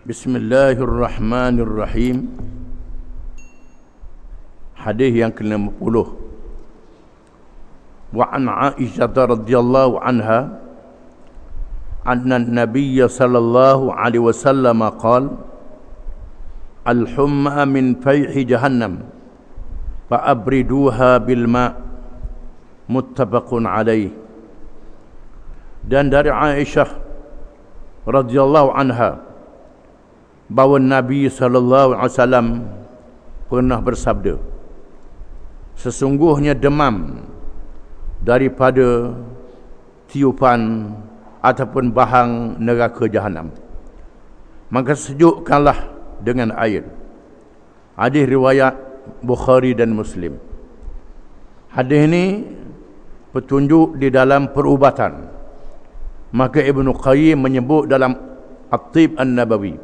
Bismillahirrahmanirrahim. Hadis yang ke-50. Wa an Aisyah radhiyallahu anha anna an-nabiy sallallahu alaihi wasallam qala al-humma min fayhi jahannam fa abriduha bil ma', muttafaqun alaih. Dan dari Aisyah radhiyallahu anha bahawa Nabi SAW pernah bersabda, sesungguhnya demam daripada tiupan ataupun bahang neraka jahanam, maka sejukkanlah dengan air. Hadis riwayat Bukhari dan Muslim. Hadis ini petunjuk di dalam perubatan. Maka Ibnu Qayyim menyebut dalam At-Tib An-Nabawi,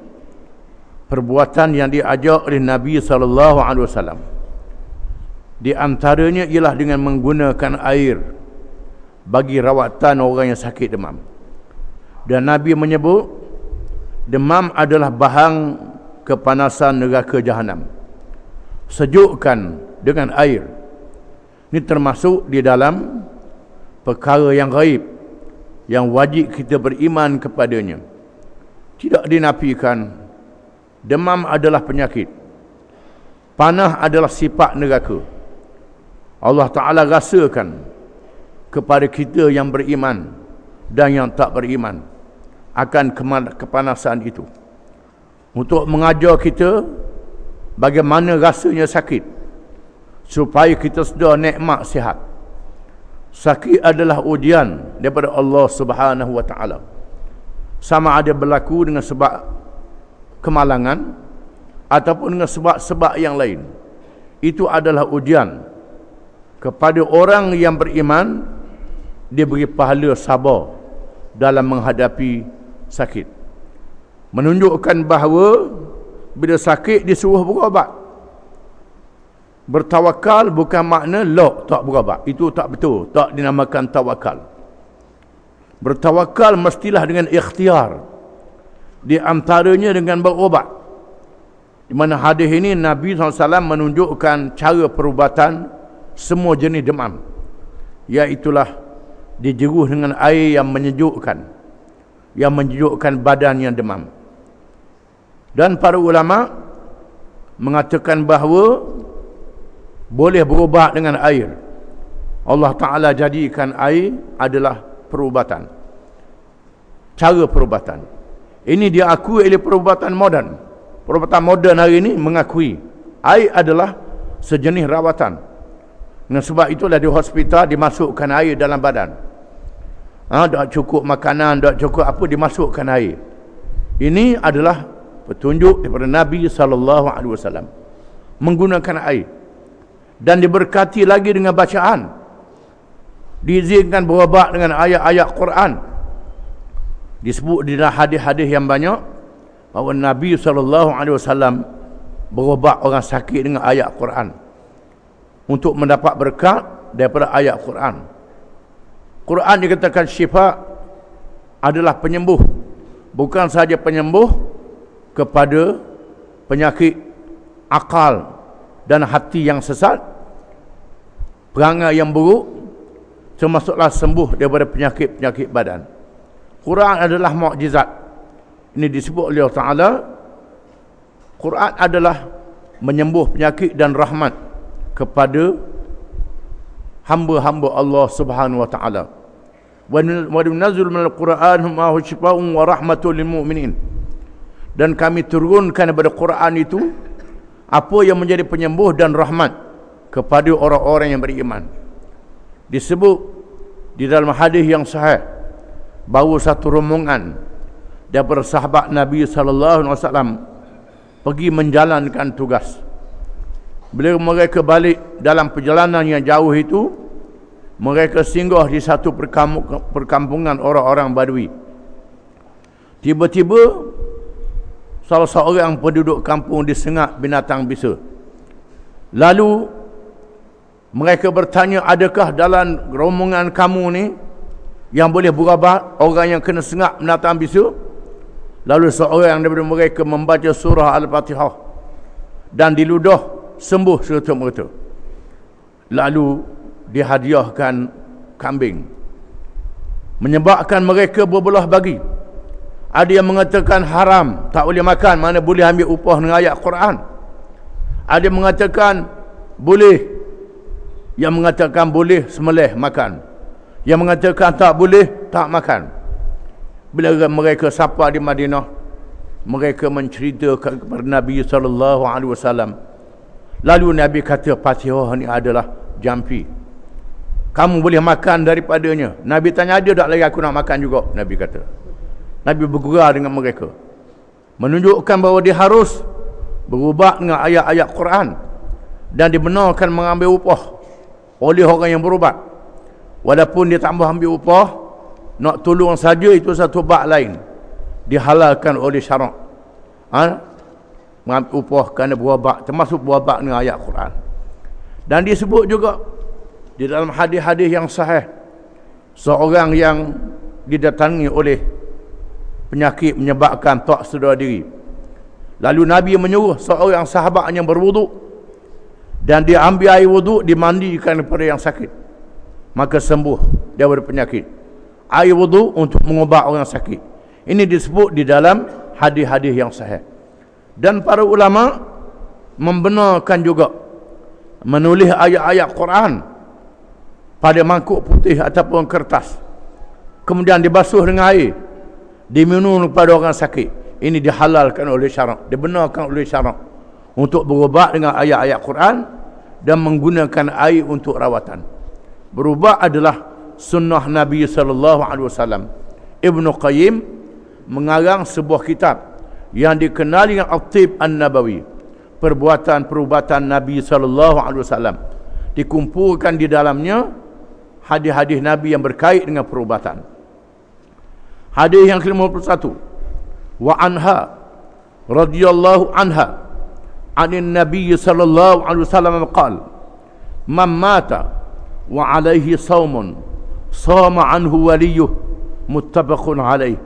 perbuatan yang diajar oleh Nabi SAW di antaranya ialah dengan menggunakan air bagi rawatan orang yang sakit demam. Dan Nabi menyebut demam adalah bahang kepanasan neraka jahanam. Sejukkan dengan air. Ini termasuk di dalam perkara yang gaib, yang wajib kita beriman kepadanya. Tidak dinafikan demam adalah penyakit. Panah adalah sifat neraka. Allah Ta'ala rasakan kepada kita yang beriman dan yang tak beriman akan kepanasan itu, untuk mengajar kita bagaimana rasanya sakit, supaya kita sedar nikmat sihat. Sakit adalah ujian daripada Allah Subhanahu Wa Ta'ala. Sama ada berlaku dengan sebab kemalangan ataupun dengan sebab-sebab yang lain. Itu adalah ujian kepada orang yang beriman. Dia beri pahala sabar dalam menghadapi sakit, menunjukkan bahawa bila sakit disuruh berubat. Bertawakal bukan makna tak berubat. Itu tak betul, tak dinamakan tawakal. Bertawakal mestilah dengan ikhtiar, di antaranya dengan berubat. Di mana hadis ini Nabi SAW menunjukkan cara perubatan semua jenis demam, iaitulah dijeruh dengan air yang menyejukkan, badan yang demam. Dan para ulama mengatakan bahawa boleh berubat dengan air. Allah Ta'ala jadikan air adalah perubatan, cara perubatan. Ini diakui oleh perubatan moden. Perubatan moden hari ini mengakui air adalah sejenis rawatan. Dengan sebab itulah di hospital dimasukkan air dalam badan. Tak cukup makanan, tak cukup apa, dimasukkan air. Ini adalah petunjuk daripada Nabi SAW menggunakan air. Dan diberkati lagi dengan bacaan. Diizinkan berubat dengan ayat-ayat Quran. Disebut di dalam hadis-hadis yang banyak bahawa Nabi SAW berubat orang sakit dengan ayat Quran, untuk mendapat berkat daripada ayat Quran. Quran dikatakan syifa, adalah penyembuh. Bukan sahaja penyembuh kepada penyakit akal dan hati yang sesat, perangai yang buruk, termasuklah sembuh daripada penyakit-penyakit badan. Quran adalah mukjizat. Ini disebut oleh Allah Ta'ala, Quran adalah menyembuh penyakit dan rahmat kepada hamba-hamba Allah Subhanahu Wa Ta'ala. Wa nunazzil minal Qur'an ma huwa shifaa'un wa rahmatun lil mu'minin. Dan kami turunkan daripada Quran itu apa yang menjadi penyembuh dan rahmat kepada orang-orang yang beriman. Disebut di dalam hadis yang sahih bahawa satu rombongan daripada sahabat Nabi SAW pergi menjalankan tugas. Bila mereka balik dalam perjalanan yang jauh itu, mereka singgah di satu perkampungan orang-orang Badui. Tiba-tiba salah seorang penduduk kampung disengat binatang bisa. Lalu mereka bertanya, adakah dalam rombongan kamu ni yang boleh berubat orang yang kena sengat binatang bisu? Lalu seorang daripada mereka membaca surah Al-Fatihah dan diludah sembuh serta-merta. Lalu dihadiahkan kambing, menyebabkan mereka berbelah bagi. Ada yang mengatakan haram, tak boleh makan, mana boleh ambil upah dengan ayat Quran. Ada yang mengatakan boleh, yang mengatakan boleh sembelih makan, yang mengatakan tak boleh tak makan. Bila mereka sampai di Madinah, mereka menceritakan kepada Nabi SAW. Lalu Nabi kata, Fatihah ni adalah jampi, kamu boleh makan daripadanya. Nabi tanya, ada tak lagi aku nak makan juga? Nabi kata. Nabi bergurau dengan mereka, menunjukkan bahawa dia harus berubat dengan ayat-ayat Quran dan dibenarkan mengambil upah oleh orang yang berubat. Walaupun dia tak mahu ambil upah, nak tolong saja itu satu bab lain, dihalalkan oleh syarak. Mengambil upah kerana berubat, termasuk berubat dengan ayat Quran. Dan disebut juga di dalam hadis-hadis yang sahih, seorang yang didatangi oleh penyakit menyebabkan tak sedar diri, lalu Nabi menyuruh seorang sahabat yang berwuduk, dan dia ambil air wuduk, dimandikan kepada yang sakit, maka sembuh daripada penyakit. Air wuduk untuk mengubat orang sakit. Ini disebut di dalam hadis-hadis yang sahih. Dan para ulama membenarkan juga menulis ayat-ayat Quran pada mangkuk putih ataupun kertas, kemudian dibasuh dengan air, diminum kepada orang sakit. Ini dihalalkan oleh syarak, dibenarkan oleh syarak untuk berubat dengan ayat-ayat Quran dan menggunakan air untuk rawatan. Berubat adalah sunnah Nabi SAW. Ibn Qayyim mengarang sebuah kitab yang dikenal dengan At-Tib An-Nabawi, perbuatan-perubatan Nabi SAW. Dikumpulkan di dalamnya hadis-hadis Nabi yang berkait dengan perubatan. Hadis yang ke-51, wa anha radhiyallahu anha anin Nabi sallallahu alaihi wasallam qala, man mata wa alaihi saumun sama anhu waliyuh, muttafaqun alaih.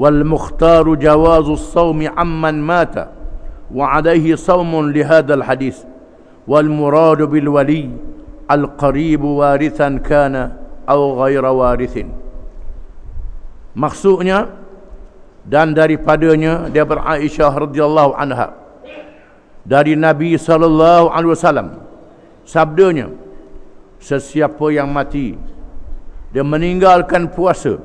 Wal mukhtaru jawazu as-sawmi amman mata wa alaihi saumun li hadzal hadis. Wal muradu bil wali al qarib warithan kana aw ghaira warithin. Maksudnya, dan daripadanya dia Aisyah radhiyallahu anha, dari Nabi sallallahu alaihi wasallam sabdanya, sesiapa yang mati dia meninggalkan puasa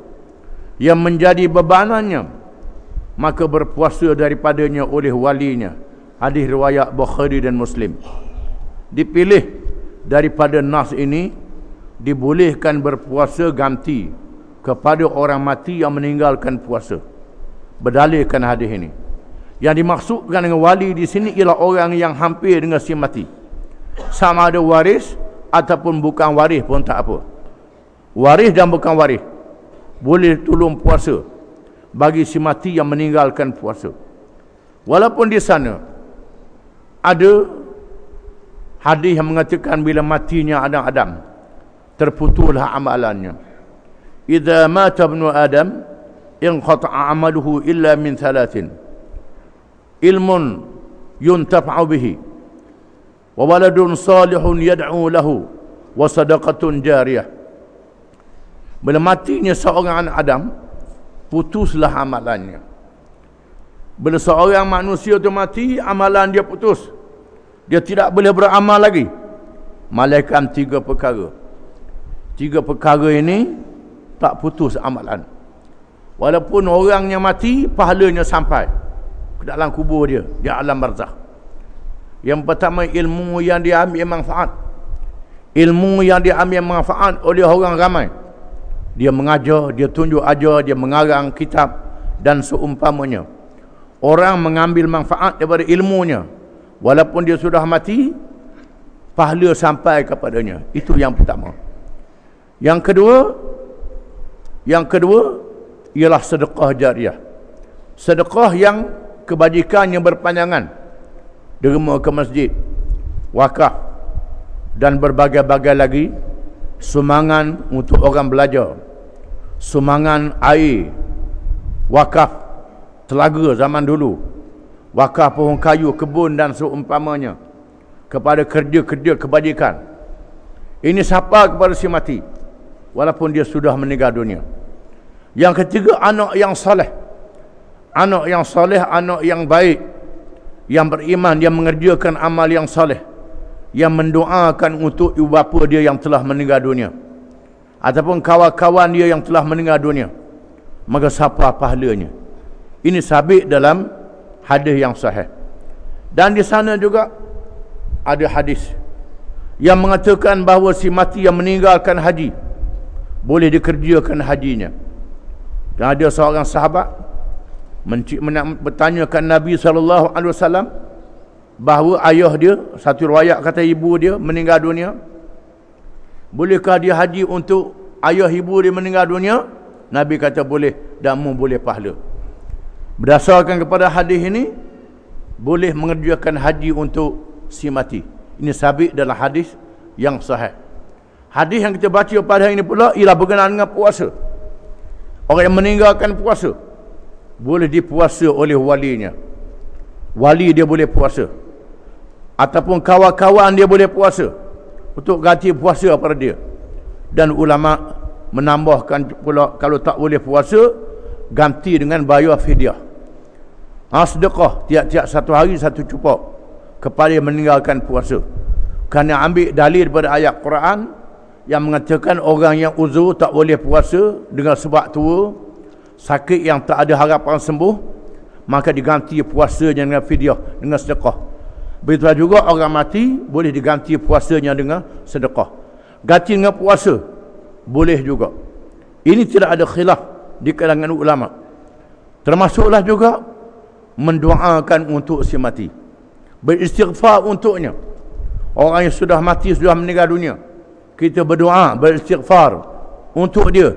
yang menjadi bebanannya, maka berpuasa daripadanya oleh walinya. Hadis riwayat Bukhari dan Muslim. Dipilih daripada nas ini, dibolehkan berpuasa ganti kepada orang mati yang meninggalkan puasa. Berdalilkan hadis ini. Yang dimaksudkan dengan wali di sini ialah orang yang hampir dengan si mati, sama ada waris ataupun bukan waris pun tak apa. Waris dan bukan waris boleh tolong puasa bagi si mati yang meninggalkan puasa. Walaupun di sana ada hadis yang mengatakan bila matinya Adam, terputuslah amalannya. Idza mata ibnu Adam inqata'a amaluhu illa min thalathin: ilmun yuntafa'u bihi, wa waladun salihun yad'u lahu, wa sadaqatun jariyah. Bila matinya seorang anak Adam, putuslah amalannya. Bila seorang manusia itu mati, amalan dia putus, dia tidak boleh beramal lagi, melainkan 3 perkara. 3 perkara ini tak putus amalan. Walaupun orangnya mati, pahalanya sampai ke dalam kubur dia, di alam barzakh. Yang pertama, ilmu yang diambil manfaat. Ilmu yang diambil manfaat oleh orang ramai. Dia mengajar, dia tunjuk ajar, dia mengarang kitab dan seumpamanya. Orang mengambil manfaat daripada ilmunya, walaupun dia sudah mati, pahala sampai kepadanya. Itu yang pertama. Yang kedua ialah sedekah jariah. Sedekah yang kebajikannya berpanjangan, derma ke masjid, wakaf dan berbagai-bagai lagi. Sumbangan untuk orang belajar, sumbangan air, wakaf telaga zaman dulu, wakaf pohon kayu, kebun dan seumpamanya, kepada kerja-kerja kebajikan. Ini sapa kepada si mati walaupun dia sudah meninggal dunia. Yang ketiga, anak yang soleh. Anak yang soleh, anak yang baik, yang beriman, yang mengerjakan amal yang soleh, yang mendoakan untuk ibu bapa dia yang telah meninggal dunia, ataupun kawan-kawan dia yang telah meninggal dunia, maka siapa pahalanya. Ini sabit dalam hadis yang sahih. Dan di sana juga ada hadis yang mengatakan bahawa si mati yang meninggalkan haji boleh dikerjakan hajinya. Dan ada seorang sahabat bertanyakan Nabi SAW bahawa ayah dia, satu riwayat kata ibu dia meninggal dunia, bolehkah dia haji untuk ayah ibu dia meninggal dunia? Nabi kata boleh, dan mu boleh pahala. Berdasarkan kepada hadis ini, boleh mengerjakan haji untuk si mati. Ini sabit dalam hadis yang sahih. Hadis yang kita baca pada hari ini pula ialah berkenaan dengan puasa. Orang yang meninggalkan puasa boleh dipuasa oleh walinya. Wali dia boleh puasa, ataupun kawan-kawan dia boleh puasa untuk ganti puasa pada dia. Dan ulama menambahkan pula, kalau tak boleh puasa, ganti dengan bayar fidyah, sedekah tiap-tiap satu hari satu cupak kepada yang meninggalkan puasa. Kerana ambil dalil daripada ayat Quran yang mengatakan orang yang uzur tak boleh puasa dengan sebab tua, sakit yang tak ada harapan sembuh, maka diganti puasanya dengan fidyah, dengan sedekah. Begitu juga orang mati boleh diganti puasanya dengan sedekah. Ganti dengan puasa boleh juga. Ini tidak ada khilaf di kalangan ulama. Termasuklah juga mendoakan untuk si mati, beristighfar untuknya. Orang yang sudah mati, sudah meninggal dunia, kita berdoa, beristighfar untuk dia.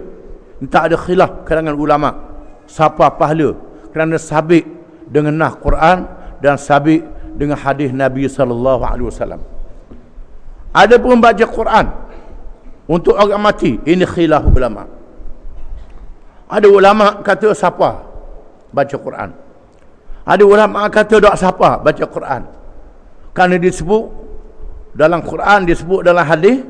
Tak ada khilaf kalangan ulama siapa pahala, kerana sabit dengan nas Quran dan sabit dengan hadis Nabi SAW. Adapun baca Quran untuk orang mati, ini khilaf ulama. Ada ulama kata siapa baca Quran, ada ulama kata tak siapa baca Quran. Kerana disebut dalam Quran, disebut dalam hadis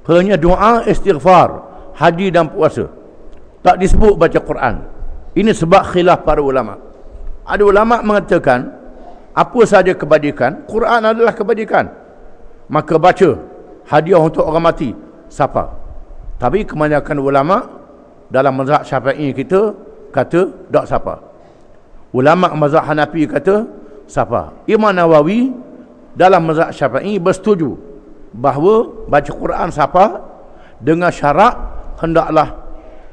hanya doa, istighfar, haji dan puasa. Tak disebut baca Quran. Ini sebab khilaf para ulama. Ada ulama mengatakan apa saja kebajikan, Quran adalah kebajikan, maka baca hadiah untuk orang mati siapa. Tapi kebanyakan ulama dalam mazhab Syafi'i kita kata tak siapa. Ulama mazhab Hanafi kata siapa. Imam Nawawi dalam mazhab Syafi'i bersetuju bahawa baca Quran siapa, dengan syarat hendaklah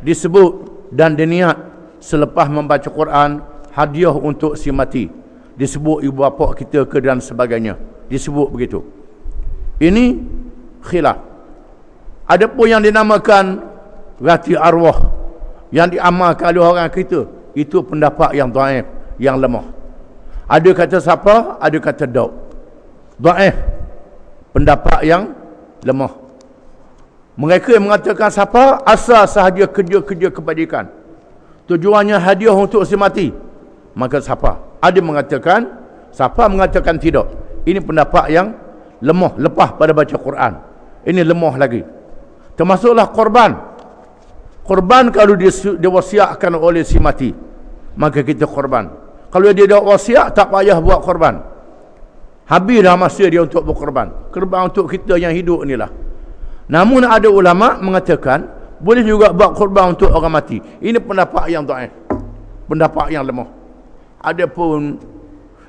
disebut dan diniat selepas membaca Quran hadiah untuk si mati, disebut ibu bapa kita ke dan sebagainya, disebut begitu. Ini khilaf. Adapun yang dinamakan rati arwah yang diamalkan oleh orang kita, itu pendapat yang dhaif, yang lemah. Ada kata siapa, ada kata dhaif, pendapat yang lemah. Mereka yang mengatakan siapa, asal sahaja kerja-kerja kebajikan, tujuannya hadiah untuk si mati, maka siapa. Ada mengatakan siapa, mengatakan tidak. Ini pendapat yang lemah, lepas pada baca Quran. Ini lemah lagi. Termasuklah korban. Korban kalau diwasiatkan oleh si mati, maka kita korban. Kalau dia dah wasiat, tak payah buat korban. Habis dah masa dia untuk berkorban. Korban untuk kita yang hidup inilah. Namun ada ulama mengatakan boleh juga buat korban untuk orang mati. Ini pendapat yang dhaif, pendapat yang lemah. Ada pun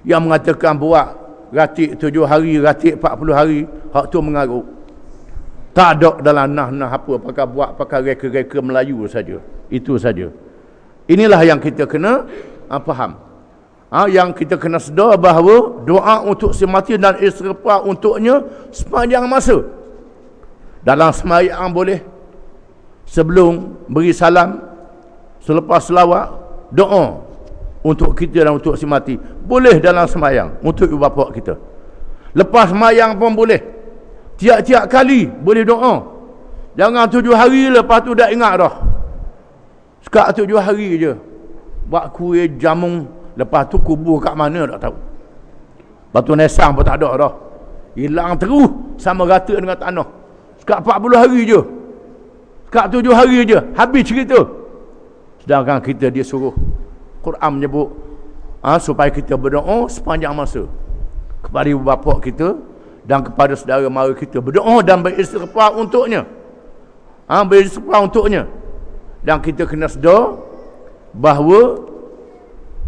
yang mengatakan buat ratik 7 hari, ratik 40 hari, hak tu mengarut. Tak ada dalam nah apa, pakai buat pakai reka-reka Melayu saja. Itu saja. Inilah yang kita kena faham. Yang kita kena sedar bahawa doa untuk si mati dan istighfar untuknya sepanjang masa. Dalam sembahyang boleh, sebelum beri salam, selepas selawat, doa untuk kita dan untuk si mati. Boleh dalam sembahyang untuk ibu bapa kita. Lepas sembahyang pun boleh. Tiap-tiap kali boleh doa. Jangan 7 hari lepas tu dah ingat dah. Sekat 7 hari je. buat kuih jamung, lepas tu kubur kat mana tak tahu. Batu nesang pun tak ada dah. Hilang terus sama rata dengan tanah. Sekat 40 hari je. Sekat 7 hari je habis cerita. Sedangkan kita dia suruh, Quran menyebut supaya kita berdoa sepanjang masa kepada ibu bapa kita dan kepada saudara mara kita, berdoa dan beristighfar untuknya. Beristighfar untuknya. Dan kita kena sedar bahawa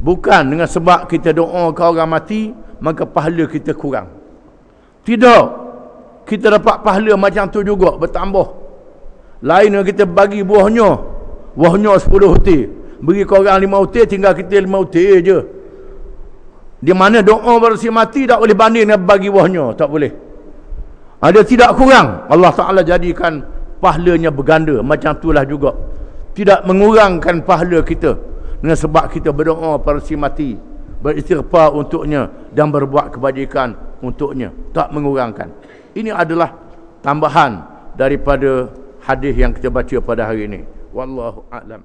bukan dengan sebab kita doa ke orang mati maka pahala kita kurang. Tidak. Kita dapat pahala macam tu juga, bertambah. Lain kita bagi buahnya 10 hutir, beri ke orang 5 hutir, tinggal kita 5 hutir je. Di mana doa bersih mati tak boleh banding dengan bagi buahnya, tak boleh. Ada tidak kurang. Allah Ta'ala jadikan pahalanya berganda. Macam itulah juga, tidak mengurangkan pahala kita dengan sebab kita berdoa bersih mati, beristighfar untuknya dan berbuat kebajikan untuknya, tak mengurangkan. Ini adalah tambahan daripada hadis yang kita baca pada hari ini. Wallahu a'lam.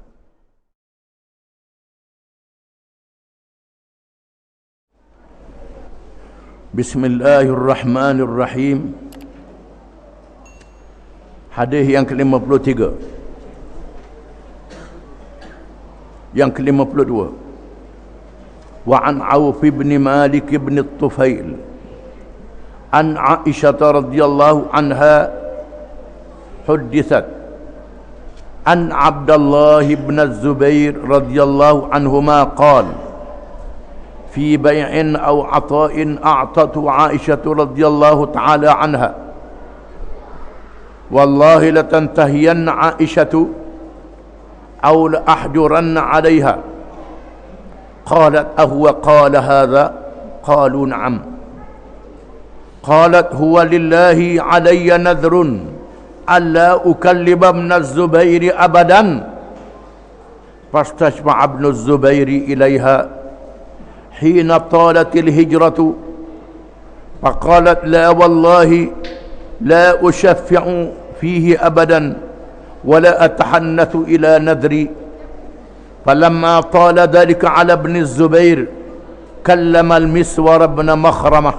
Bismillahirrahmanirrahim. Hadis yang ke-53. Yang ke-52. Wa an Auf bin Malik bin Tufail an Aisyah radhiyallahu anha حدثت عن عبد الله بن الزبير رضي الله عنهما قال في بيع أو عطاء أعطته عائشة رضي الله تعالى عنها والله لتنتهين عائشة أو لأحجرن عليها قالت أهو قال هذا قالوا نعم قالت هو لله علي نذر ألا أكلم ابن الزبير أبدا فاستشفع ابن الزبير إليها حين طالت الهجرة فقالت لا والله لا أشفع فيه أبدا ولا أتحنث إلى نذري فلما طال ذلك على ابن الزبير كلم المسور بن مخرمة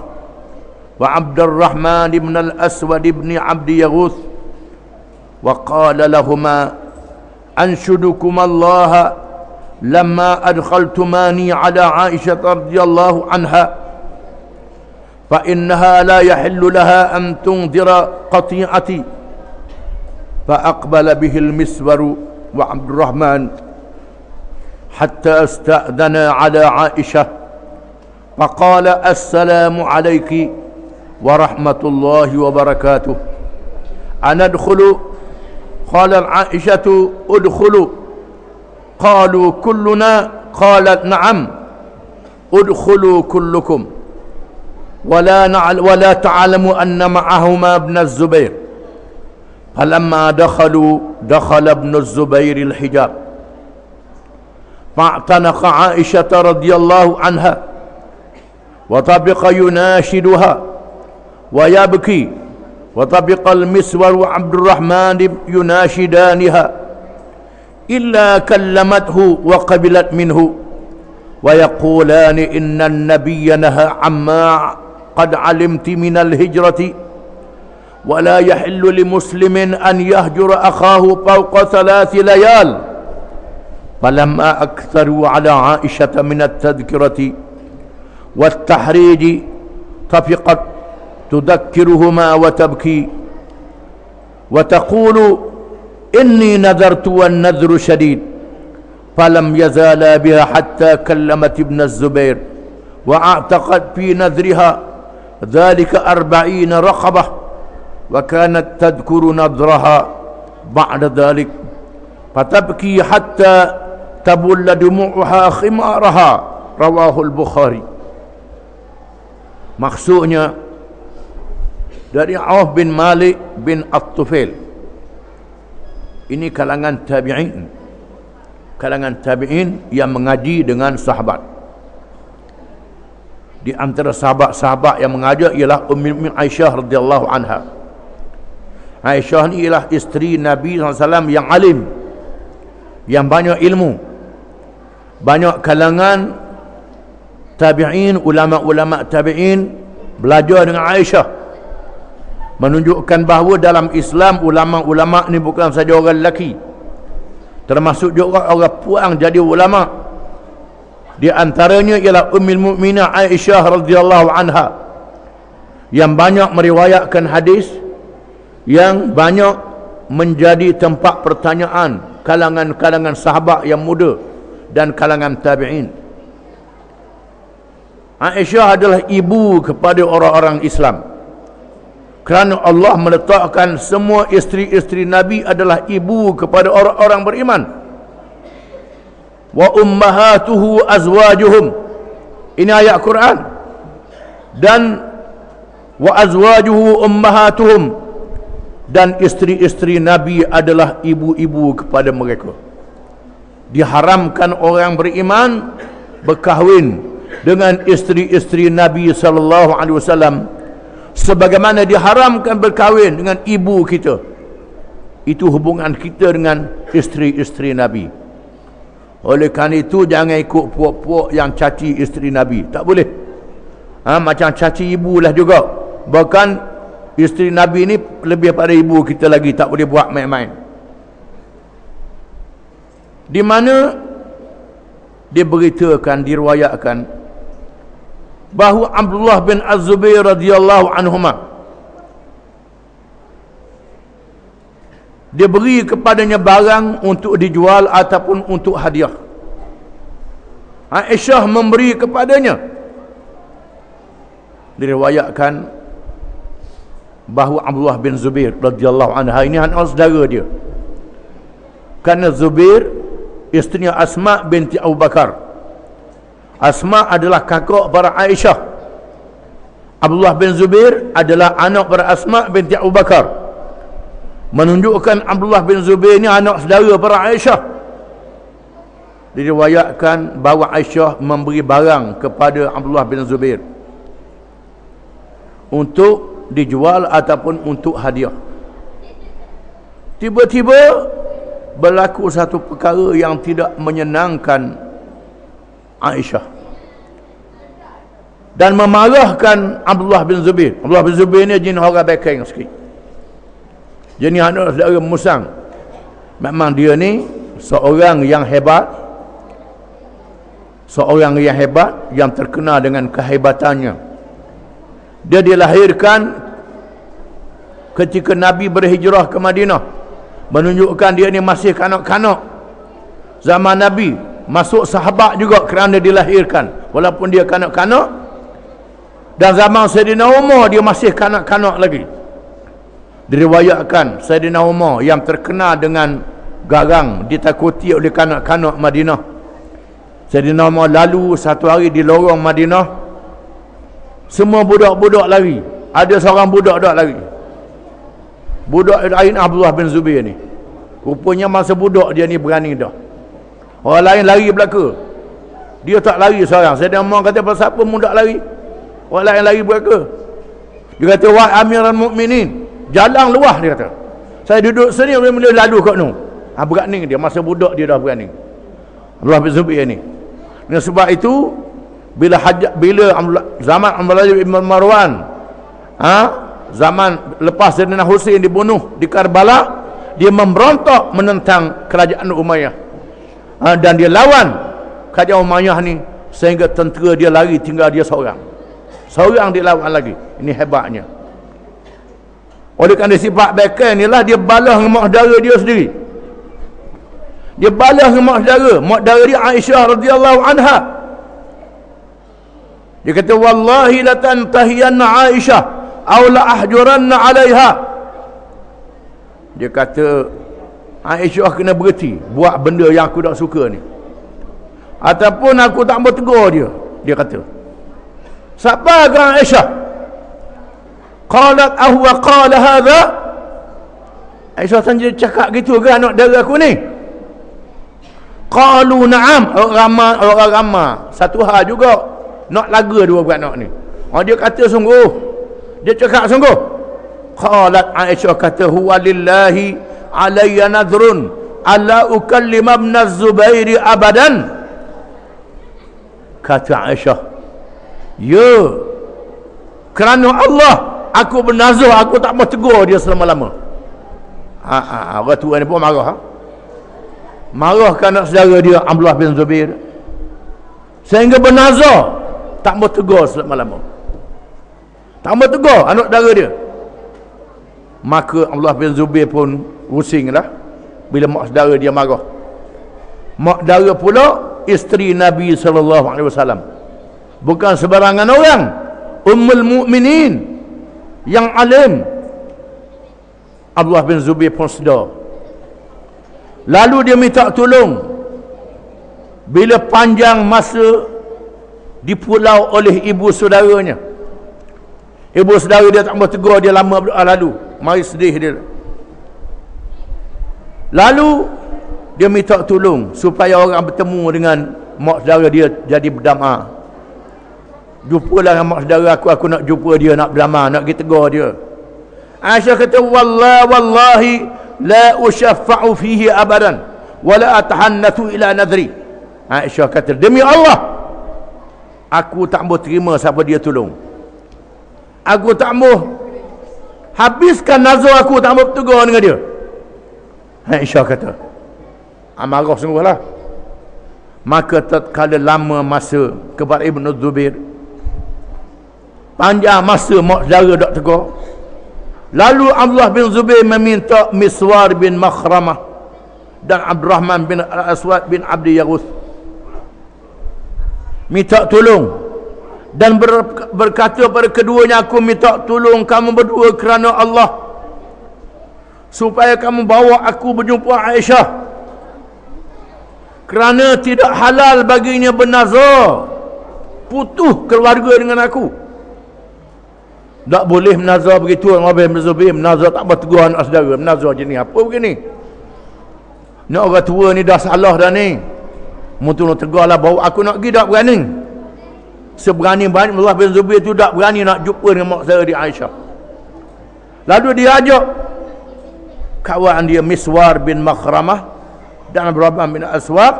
وعبد الرحمن بن الأسود بن عبد يغوث وقال لهما أنشدكم الله لما أدخلتماني على عائشة رضي الله عنها فإنها لا يحل لها أن تنذر قطيعتي فأقبل به المسور وعبد الرحمن حتى استأذنا على عائشة فقال السلام عليك ورحمة الله وبركاته أنا أدخل قالت عائشة ادخلوا قالوا كلنا قالت نعم ادخلوا كلكم ولا تعلموا أن معهما ابن الزبير فلما دخلوا دخل ابن الزبير الحجاب فاعتنق عائشة رضي الله عنها وطبق يناشدها ويبكي وطبق المسور وعبد الرحمن يناشدانها إلا كلمته وقبلت منه ويقولان إن النبي نهى عما قد علمت من الهجرة ولا يحل لمسلم أن يهجر أخاه فوق 3 ليال فلما أكثروا على عائشة من التذكرة والتحريج طفقت تذكرهما وتبكي وتقول إني نذرت والنذر شديد فلم يزالا بها حتى كلمت ابن الزبير واعتقد في نذرها ذلك 40 رقبة وكانت تذكر نذرها بعد ذلك فتبكي حتى تبل دموعها خمارها رواه البخاري. Maksudnya dari Auf bin Malik bin At-Tufail, ini kalangan tabi'in yang mengaji dengan sahabat. Di antara sahabat-sahabat yang mengajar ialah Ummul Mukminin Aisyah radhiyallahu anha. Aisyah ni ialah isteri Nabi SAW yang alim, yang banyak ilmu, banyak kalangan tabi'in, ulama-ulama tabi'in belajar dengan Aisyah, menunjukkan bahawa dalam Islam ulama-ulama ni bukan saja orang lelaki, termasuk juga orang puang jadi ulama. Di antaranya ialah Ummul Mukminin Aisyah radhiyallahu anha, yang banyak meriwayatkan hadis, yang banyak menjadi tempat pertanyaan kalangan-kalangan sahabat yang muda dan kalangan tabi'in. Aisyah adalah ibu kepada orang-orang Islam, kerana Allah meletakkan semua isteri-isteri Nabi adalah ibu kepada orang-orang beriman. Wa ummahatuhu azwajuhum, ini ayat Quran. Dan wa azwajuhu ummahatuhum, dan isteri-isteri Nabi adalah ibu-ibu kepada mereka. Diharamkan orang beriman berkahwin dengan isteri-isteri Nabi sallallahu alaihi wasallam sebagaimana diharamkan berkahwin dengan ibu kita. Itu hubungan kita dengan isteri-isteri Nabi. Oleh kerana itu jangan ikut puak-puak yang caci isteri Nabi, tak boleh. Macam caci ibu lah juga. Bahkan isteri Nabi ni lebih pada ibu kita lagi, tak boleh buat main-main. Di mana diberitakan, diriwayatkan bahawa Abdullah bin Az-Zubair radhiyallahu anhuma, dia beri kepadanya barang untuk dijual ataupun untuk hadiah. Aisyah memberi kepadanya. Diriwayatkan bahawa Abdullah bin Zubair radhiyallahu anha ini anak saudara dia, kerana Zubair isterinya Asma binti Abu Bakar. Asma adalah kakak para Aisyah. Abdullah bin Zubair adalah anak para Asma binti Abu Bakar, menunjukkan Abdullah bin Zubair ni anak saudara para Aisyah. Diriwayatkan bahawa Aisyah memberi barang kepada Abdullah bin Zubair untuk dijual ataupun untuk hadiah. Tiba-tiba berlaku satu perkara yang tidak menyenangkan Aisyah dan memarahkan Abdullah bin Zubair. Abdullah bin Zubair ni jenis orang bekeng sikit, jenis anak saudara musang. Memang dia ni seorang yang hebat, seorang yang hebat, yang terkenal dengan kehebatannya. Dia dilahirkan ketika Nabi berhijrah ke Madinah, menunjukkan dia ni masih kanak-kanak. Zaman Nabi masuk sahabat juga kerana dilahirkan walaupun dia kanak-kanak. Dan zaman Sayyidina Umar dia masih kanak-kanak lagi. Diriwayatkan Sayyidina Umar yang terkenal dengan garang, ditakuti oleh kanak-kanak Madinah. Sayyidina Umar lalu satu hari di lorong Madinah, semua budak-budak lari. Ada seorang budak dak lari. Budak lain Abdullah bin Zubair ni. Rupanya masa budak dia ni berani dah. Orang lain lari belaka, dia tak lari seorang. Sayyidina Umar kata, pasal apa mudak lari? Orang lain lari belaka. Dia kata, wahai Amirul Mukminin, jalan luah, dia kata. Saya duduk sini boleh lalu kat nu. Berani dia, masa budak dia dah berani. Abdullah bin Zubair ni. Dan sebab itu bila zaman Abdullah bin Marwan, zaman lepas Sayyidina Husain dibunuh di Karbala, dia memberontak menentang kerajaan Umayyah. Dan dia lawan kerajaan Umayyah ni sehingga tentera dia lari, tinggal dia seorang. Seorang dia lawan lagi. Ini hebatnya. Oleh kerana sifat bekal inilah dia balas dengan mak saudara dia sendiri. Dia balas dengan mak saudara dia Aisyah radhiyallahu anha. Dia kata, wallahi la tantahiyanna Aisyah aw la ahjuranna 'alaiha. Dia kata Aisyah kena berhenti buat benda yang aku tak suka ni, ataupun aku tak mau tegur dia. Dia kata, siapa kan Aisyah? Qalat ahwa qala hadha. Aisyah tanya, cakap gitu ke anak dara aku ni? Qalu na'am. Orang ramai satu hal juga nak laga dua beranak ni. Dia kata sungguh, dia cakap sungguh. Qalat Aisyah kata, huwa lillahi alayya nadhrun alla ukallima ibn Az-Zubair abadan Kata Aisyah, ya, kerana Allah aku bernazar, aku tak mau tegur dia selama-lama. Orang tua ni pun marah. Marah ke anak saudara dia Abdullah bin Zubair, sehingga bernazar tak mau tegur selama-lama. Tak mau tegur anak saudara dia. Maka Abdullah bin Zubair pun rusinglah bila mak saudara dia marah. Mak saudara pula isteri Nabi SAW, bukan sebarangan orang, Ummul Mukminin yang alim. Abdullah bin Zubair pun sedar. Lalu dia minta tolong. Bila panjang masa dipulau oleh ibu saudaranya, ibu saudara dia tak mau tegur dia lama lalu, mari sedih dia. Lalu dia minta tolong supaya orang bertemu dengan mak saudara dia jadi berdamai. Jumpalah dengan mak saudara aku nak jumpa dia, nak berdamai, nak pergi tegur dia. Aisyah kata, wallahi la usyaffa'u fihi abadan wala atahannatu ila nadri. Aisyah kata, demi Allah, aku tak mau terima siapa dia tolong. Aku tak mau habiskan nazar aku, tak mau bertegur dengan dia. Aisyah kata, amarah sungguhlah. Maka tatkala lama masa kepada Ibn Zubair, panjang masa mak saudara tak tegur, lalu Abdullah bin Zubair meminta Miswar bin Makhramah dan Abdurrahman bin Al-Aswad bin Abdi Yaguth, minta tolong dan berkata pada keduanya, aku minta tolong kamu berdua kerana Allah, supaya kamu bawa aku berjumpa Aisyah, kerana tidak halal baginya bernazar putus keluarga dengan aku. Tak boleh menazar begitu. Abdullah bin Zubair menazar tak bertegur anak saudara, menazar jenis apa begini. Ni orang tua ni dah salah dah ni. Tolong tegurlah, bawa aku nak pergi, tak berani. Seberani banyak Abdullah bin Zubair tu tak berani nak jumpa dengan mak saudara di Aisyah. Lalu dia ajak kawan dia Miswar bin Makhramah dan Abdurrahman bin Aswad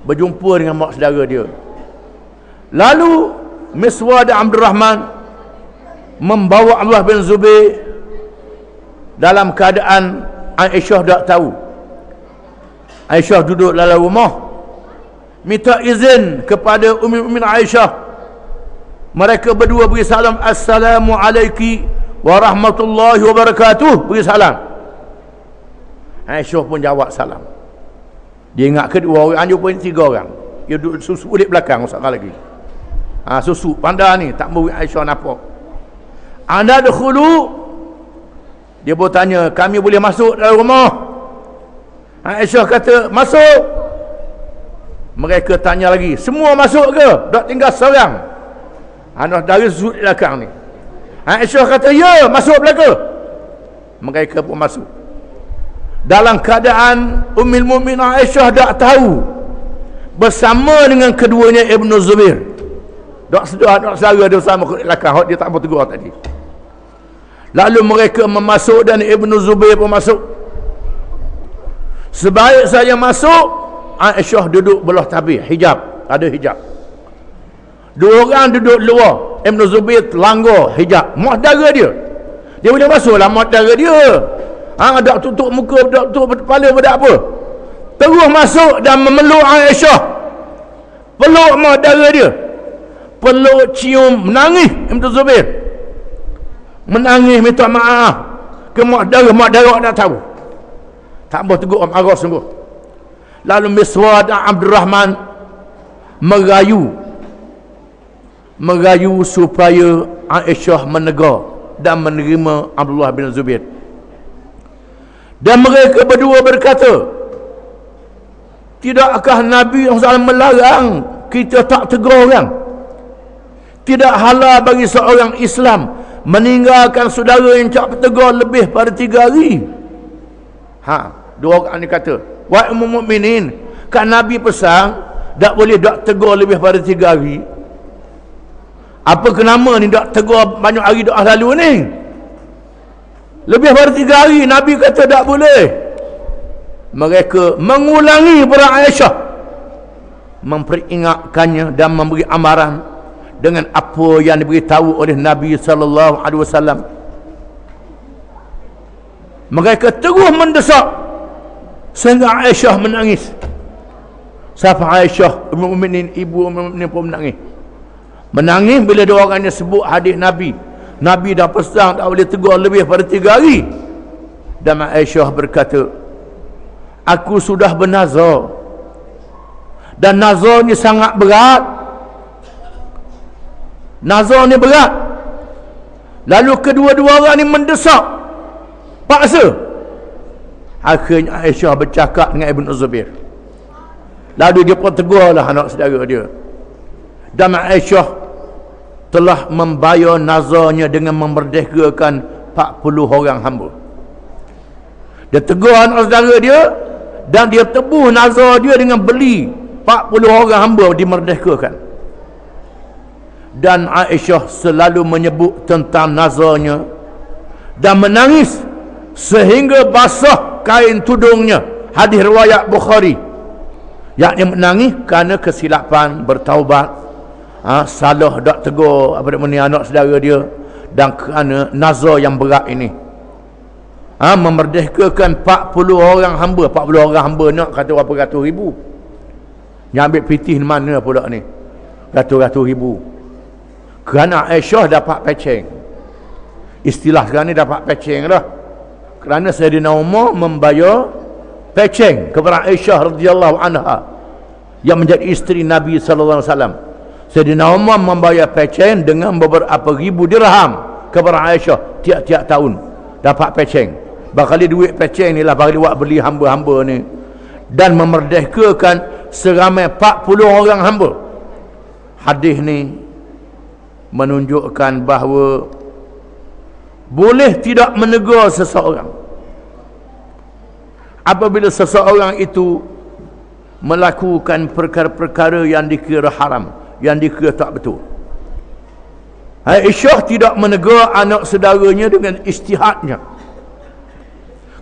berjumpa dengan mak saudara dia. Lalu Miswar dan Abdurrahman membawa Abdullah bin Zubair dalam keadaan Aisyah tak tahu. Aisyah duduk dalam rumah, minta izin kepada Ummul Mukminin Aisyah. Mereka berdua beri salam, assalamu alaiki wa rahmatullahi wa barakatuh, beri salam. Aisyah pun jawab salam. Dia ingat kedua orang, dia pun tiga orang. Dia duduk susu di belakang sekali lagi. Susu pandai ni tak beri Aisyah nampak. Anda dakhulu, dia bertanya, kami boleh masuk dalam rumah? Aisyah kata, masuk. Mereka tanya lagi, semua masuk ke? Tak tinggal seorang? Anak dari susu di belakang ni. Aisyah kata, ya, masuk belakang. Mereka pun masuk. Dalam keadaan Ummul Mukminin Aisyah tak tahu, bersama dengan keduanya Ibn Zubair. Tak sedar, tak sedara dia bersama di belakang, dia tak bertegur tadi. Lalu mereka memasuk dan Ibn Zubair pun masuk. Sebaik saja masuk, Aisyah duduk belah tabir, hijab, ada hijab. Dua orang duduk luar, Ibn Zubair langgar hijab, mak saudara dia. Dia boleh masuklah mak saudara dia. Tak tutup muka, tak tutup kepala, tak apa. Terus masuk dan memeluk Aisyah. Peluk mak saudara dia. Peluk, cium, menangis Ibn Zubair. Menangis minta maaf ke mak saudara tak tahu. Tak boleh tegur marah sungguh. Lalu Miswar dan Abdurrahman merayu supaya Aisyah menegur dan menerima Abdullah bin Zubair. Dan mereka berdua berkata, tidakkah Nabi SAW melarang kita tak tegur orang? Tidak halal bagi seorang Islam meninggalkan saudara yang tak bertegur lebih pada 3 hari. Dua orang ni kata, wahai Ummul Mukminin, kan Nabi pesan tak boleh tak tegur lebih pada 3 hari. Apa kenapa ni tak tegur banyak hari dah lalu ni? Lebih pada 3 hari Nabi kata tak boleh. Mereka mengulangi pada Aisyah. memperingatkannya dan memberi amaran dengan apa yang diberitahu oleh Nabi sallallahu alaihi wasallam. Mereka terus mendesak sehingga Aisyah menangis. Siapa Aisyah Ummul Mukminin, ibu Ummul Mukminin pun menangis. Menangis bila dua orang ni sebut hadis Nabi. Nabi dah pesan tak boleh tegur lebih pada 3 hari. Dan Aisyah berkata, aku sudah bernazar. Dan nazar ni sangat berat. Nazar ni berat. Lalu kedua-dua orang ni mendesak, paksa. Akhirnya Aisyah bercakap dengan Ibn Zubair. Lalu dia pun tegurlah anak saudara dia. Dan Aisyah telah membayar nazarnya dengan memerdekakan 40 orang hamba. Dia tegur anak saudara dia dan dia tebuh nazar dia dengan beli 40 orang hamba dimerdekakan. Dan Aisyah selalu menyebut tentang nazarnya dan menangis sehingga basah kain tudungnya. Hadis riwayat Bukhari. Yakni menangis kerana kesilapan, bertaubat, salah dak tegur apa namanya anak saudara dia, dan kerana nazar yang berat ini. Memerdekakan 40 orang hamba. 40 orang hamba nak kata berapa ratus ribu. Yang ambil pitih mana pula ni, ratus-ratus ribu. Kerana Aisyah dapat peceng. Istilah sekarang ni dapat peceng dah. Kerana Sayyidina Umar membayar peceng kepada Aisyah radhiyallahu anha yang menjadi isteri Nabi sallallahu alaihi wasallam. Sayyidina Umar membayar peceng dengan beberapa ribu dirham kepada Aisyah tiap-tiap tahun dapat peceng. Bakali duit peceng ni lah bakali buat beli hamba-hamba ni dan memerdekakan seramai 40 orang hamba. Hadis ni menunjukkan bahawa boleh tidak menegur seseorang apabila seseorang itu melakukan perkara-perkara yang dikira haram, yang dikira tak betul. Aisyah tidak menegur anak saudaranya dengan ijtihadnya.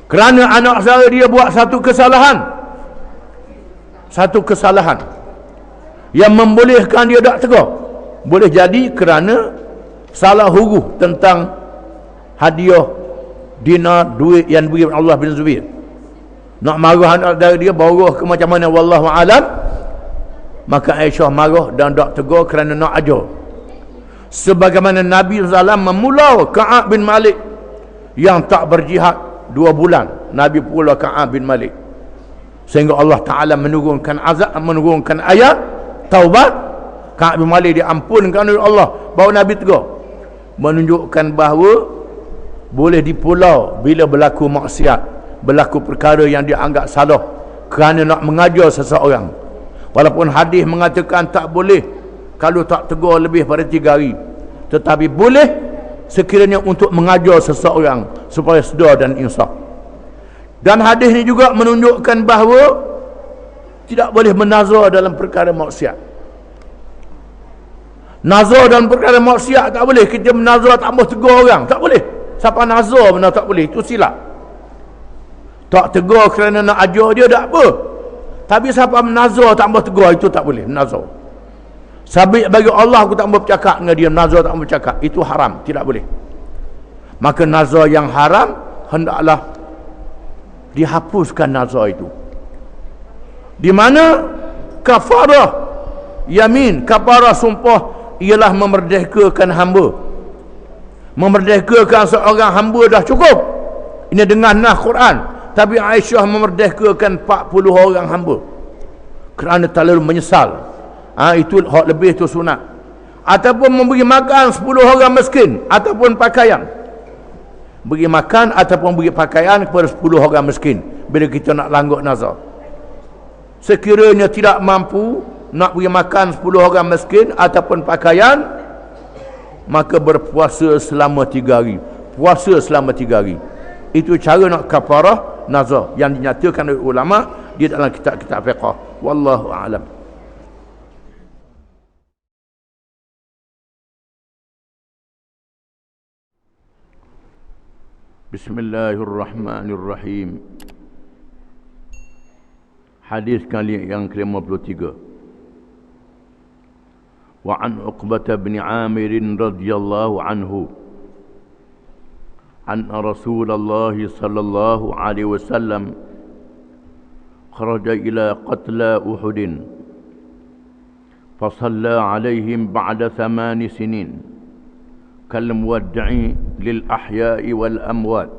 Kerana anak saudara dia buat satu kesalahan yang membolehkan dia tak tegur. Boleh jadi kerana salah huruf tentang hadiah dinar, duit yang diberi Allah bin Zubair. Nak marah anak saudara dia, bawa ke macam mana wallahu alam. Maka Aisyah marah dan tak tegur kerana nak ajar. Sebagaimana Nabi SAW memula Ka'ab bin Malik yang tak berjihad 2 bulan. Nabi pula Ka'ab bin Malik. Sehingga Allah Ta'ala menurunkan azab, menurunkan ayat taubat. Ka'ab bin Malik diampunkan oleh Allah. Bahawa Nabi tegur, menunjukkan bahawa boleh dipulau bila berlaku maksiat, berlaku perkara yang dianggap salah kerana nak mengajar seseorang. Walaupun hadis mengatakan tak boleh kalau tak tegur lebih pada 3 hari, tetapi boleh sekiranya untuk mengajar seseorang supaya sedar dan insaf. Dan hadis ni juga menunjukkan bahawa tidak boleh menazar dalam perkara maksiat. Nazar dalam perkara maksiat tak boleh. Kita menazar tak boleh tegur orang, tak boleh. Siapa nazar benar tak boleh, itu silap. Tak tegur kerana nak ajar dia tak apa. Tapi siapa menazar tak boleh tegur, itu tak boleh menazar. Sabit bagi Allah aku tak boleh bercakap dengan dia, nazar tak boleh bercakap, itu haram, tidak boleh. Maka nazar yang haram hendaklah dihapuskan nazar itu. Di mana kafarah yamin, kafarah sumpah ialah memerdekakan hamba. Memerdekakan seorang hamba dah cukup. Ini dengan nas Quran. Tapi Aisyah memerdekakan 40 orang hamba kerana terlalu menyesal. Itu hak lebih tu sunat. Ataupun memberi makan 10 orang miskin, ataupun pakaian. Beri makan ataupun beri pakaian kepada 10 orang miskin bila kita nak langguk nazar. Sekiranya tidak mampu nak beri makan 10 orang miskin ataupun pakaian, maka berpuasa selama 3 hari. Puasa selama 3 hari. Itu cara nak kafarah nazar yang dinyatakan oleh ulama di dalam kitab-kitab fiqh. Wallahu a'lam. Bismillahirrahmanirrahim. Hadis kali yang ke-53. وعن عقبة بن عامر رضي الله عنه أن رسول الله صلى الله عليه وسلم خرج إلى قتلى أحد فصلى عليهم بعد 8 سنين كالمودع للأحياء والأموات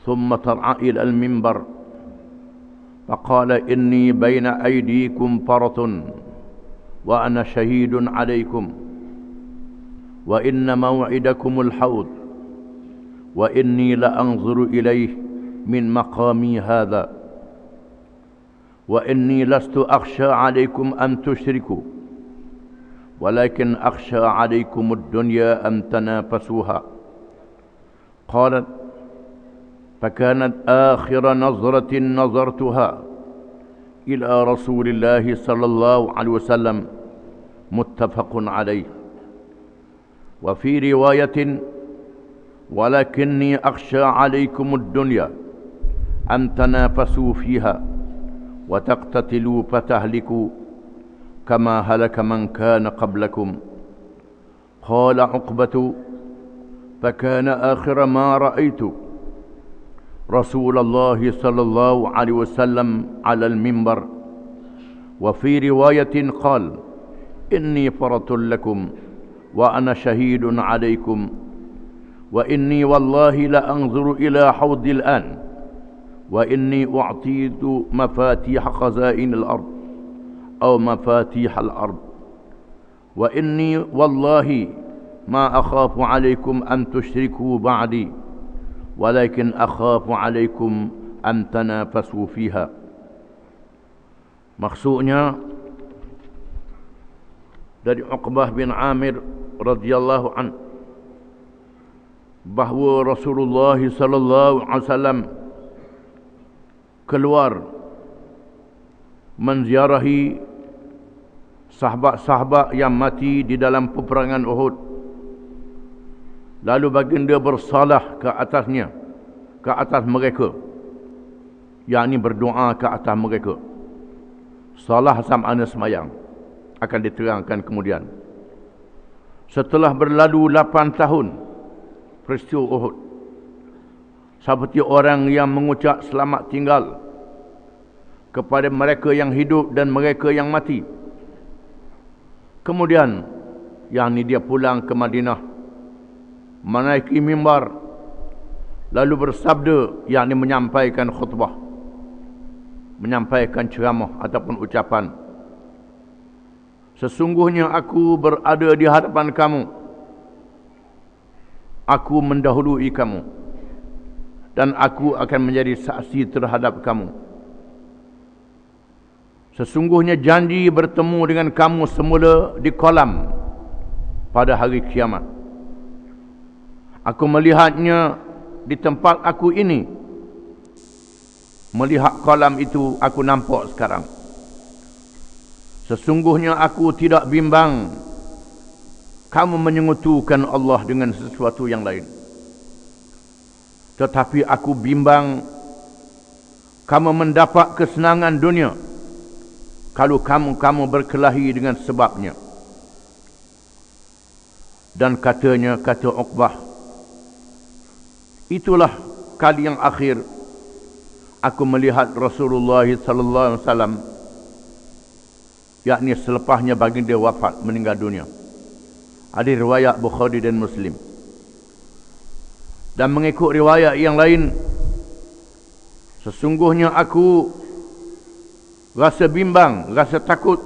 ثم طلع إلى المنبر فقال إني بين أيديكم فرط وأنا شهيد عليكم وإن موعدكم الحوض وإني لأنظر إليه من مقامي هذا وإني لست أخشى عليكم أن تشركوا ولكن أخشى عليكم الدنيا أن تنافسوها. قالت فكانت آخر نظرة نظرتها إلى رسول الله صلى الله عليه وسلم متفق عليه. وفي رواية ولكني أخشى عليكم الدنيا أن تنافسوا فيها وتقتتلوا فتهلكوا كما هلك من كان قبلكم. قال عقبة فكان آخر ما رأيت رسول الله صلى الله عليه وسلم على المنبر. وفي رواية قال إني فرط لكم وأنا شهيد عليكم وإني والله لأنظر إلى حوض الآن وإني أعطيت مفاتيح خزائن الأرض أو مفاتيح الأرض وإني والله ما أخاف عليكم أن تشركوا بعدي ولكن أخاف عليكم أن تنافسوا فيها. Maksudnya dari Uqbah bin Amir radhiyallahu an bahawa Rasulullah sallallahu alaihi wasallam keluar menziarahi sahabat-sahabat yang mati di dalam peperangan Uhud. Lalu baginda bersalah ke atasnya, ke atas mereka, yakni berdoa ke atas mereka. Salah sama ana semayang akan diterangkan kemudian. Setelah berlalu 8 tahun peristiwa Uhud, seperti orang yang mengucap selamat tinggal kepada mereka yang hidup dan mereka yang mati. Kemudian yakni dia pulang ke Madinah, menaiki mimbar, lalu bersabda, yakni menyampaikan khutbah, menyampaikan ceramah ataupun ucapan. Sesungguhnya aku berada di hadapan kamu, aku mendahului kamu, dan aku akan menjadi saksi terhadap kamu. Sesungguhnya janji bertemu dengan kamu semula di kolam pada hari kiamat. Aku melihatnya di tempat aku ini. Melihat kolam itu aku nampak sekarang. Sesungguhnya aku tidak bimbang kamu menyekutukan Allah dengan sesuatu yang lain. Tetapi aku bimbang kamu mendapat kesenangan dunia kalau kamu berkelahi dengan sebabnya. Dan katanya, kata Uqbah, itulah kali yang akhir aku melihat Rasulullah sallallahu alaihi wasallam, yakni selepasnya baginda wafat, meninggal dunia. Ada riwayat Bukhari dan Muslim. Dan mengikut riwayat yang lain, sesungguhnya aku rasa bimbang, rasa takut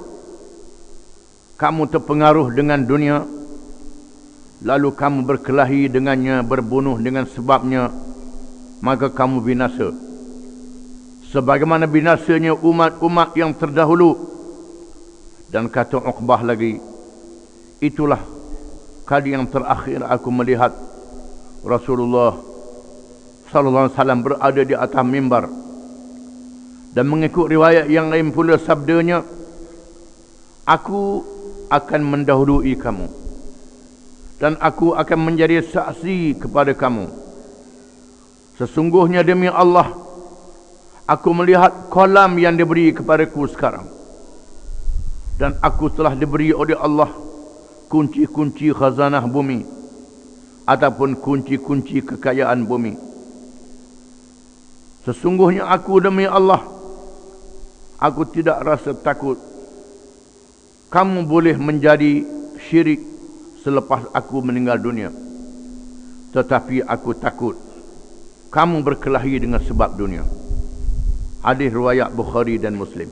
kamu terpengaruh dengan dunia, lalu kamu berkelahi dengannya, berbunuh dengan sebabnya, maka kamu binasa sebagaimana binasanya umat-umat yang terdahulu. Dan kata Uqbah lagi, itulah kali yang terakhir aku melihat Rasulullah sallallahu alaihi wasallam berada di atas mimbar. Dan mengikut riwayat yang lain pula sabdanya, aku akan mendahului kamu dan aku akan menjadi saksi kepada kamu. Sesungguhnya demi Allah, aku melihat kolam yang diberi kepadaku sekarang. dan aku telah diberi oleh Allah kunci-kunci khazanah bumi ataupun kunci-kunci kekayaan bumi. Sesungguhnya aku demi Allah, aku tidak rasa takut kamu boleh menjadi syirik selepas aku meninggal dunia. Tetapi aku takut kamu berkelahi dengan sebab dunia. Hadis riwayat Bukhari dan Muslim.